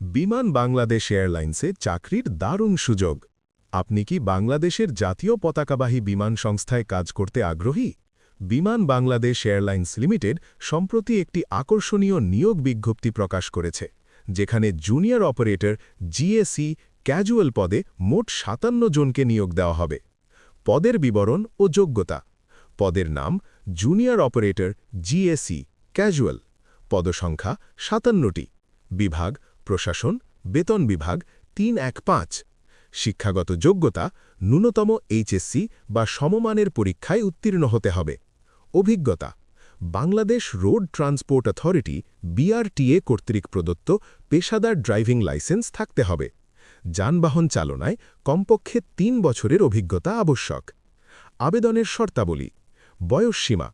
বিমান বাংলাদেশ এয়ারলাইন্সে চাকরির দারুণ সুযোগ। আপনি কি বাংলাদেশের জাতীয় পতাকাবাহী বিমান সংস্থায় কাজ করতে আগ্রহী? বিমান বাংলাদেশ এয়ারলাইন্স লিমিটেড সম্প্রতি একটি আকর্ষণীয় নিয়োগ বিজ্ঞপ্তি প্রকাশ করেছে, যেখানে জুনিয়র অপারেটর জিএসি ক্যাজুয়াল পদে মোট ৫৭ জনকে নিয়োগ দেওয়া হবে। পদের বিবরণ ও যোগ্যতা: পদের নাম জুনিয়র অপারেটর জিএসি ক্যাজুয়াল, পদসংখ্যা ৫৭টি, বিভাগ প্রশাসন, বেতন বিভাগ ৩১৫। শিক্ষাগত যোগ্যতা ন্যূনতম এইচএসসি বা সমমানের পরীক্ষায় উত্তীর্ণ হতে হবে। অভিজ্ঞতা: Bangladesh road transport authority BRTA কর্তৃক প্রদত্ত পেশাদার ড্রাইভিং লাইসেন্স থাকতে হবে। যানবাহন চালনায় কমপক্ষে ৩ বছরের অভিজ্ঞতা আবশ্যক। আবেদনের শর্তাবলী: বয়সসীমা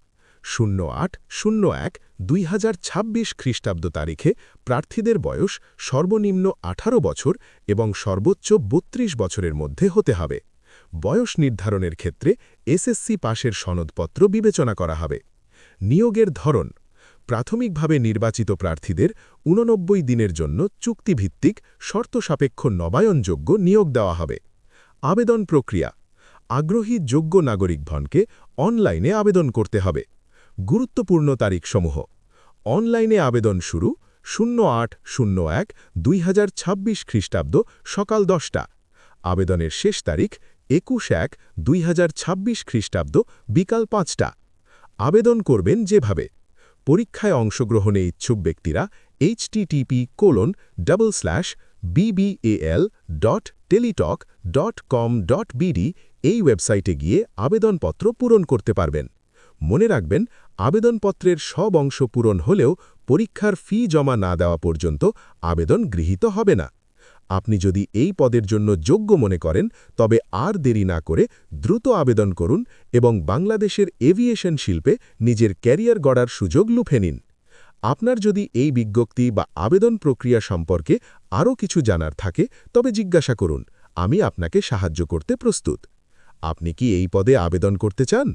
08-01-2026 খ্রিস্টাব্দ তারিখে প্রার্থীদের বয়স সর্বনিম্ন 18 বছর এবং সর্বোচ্চ 32 বছরের মধ্যে হতে হবে। বয়স নির্ধারণের ক্ষেত্রে এসএসসি পাশের সনদপত্র বিবেচনা করা হবে। নিয়োগের ধরন: প্রাথমিকভাবে নির্বাচিত প্রার্থীদের 89 দিনের জন্য চুক্তিভিত্তিক শর্তসাপেক্ষ নবায়নযোগ্য নিয়োগ দেওয়া হবে। আবেদন প্রক্রিয়া: আগ্রহী যোগ্য নাগরিকগণকে অনলাইনে আবেদন করতে হবে। গুরুত্বপূর্ণ তারিখসমূহ: অনলাইনে আবেদন শুরু 08-01-2026 খ্রিস্টাব্দ সকাল 10টা। আবেদনের শেষ তারিখ 21-1-2026 খ্রিস্টাব্দ বিকাল 5টা। আবেদন করবেন যেভাবে: পরীক্ষায় অংশগ্রহণে ইচ্ছুক ব্যক্তিরা http://bbal.teletalk.com.bd এই ওয়েবসাইটে গিয়ে আবেদনপত্র পূরণ করতে পারবেন। মনে রাখবেন, আবেদনপত্রের সব অংশ পূরণ হলেও পরীক্ষার ফি জমা না দেওয়া পর্যন্ত আবেদন গৃহীত হবে না। আপনি যদি এই পদের জন্য যোগ্য মনে করেন, তবে আর দেরি না করে দ্রুত আবেদন করুন এবং বাংলাদেশের এভিয়েশন শিল্পে নিজের ক্যারিয়ার গড়ার সুযোগ লুফে নিন। আপনার যদি এই বিজ্ঞপ্তি বা আবেদন প্রক্রিয়া সম্পর্কে আরও কিছু জানার থাকে, তবে জিজ্ঞাসা করুন, আমি আপনাকে সাহায্য করতে প্রস্তুত। আপনি কি এই পদে আবেদন করতে চান?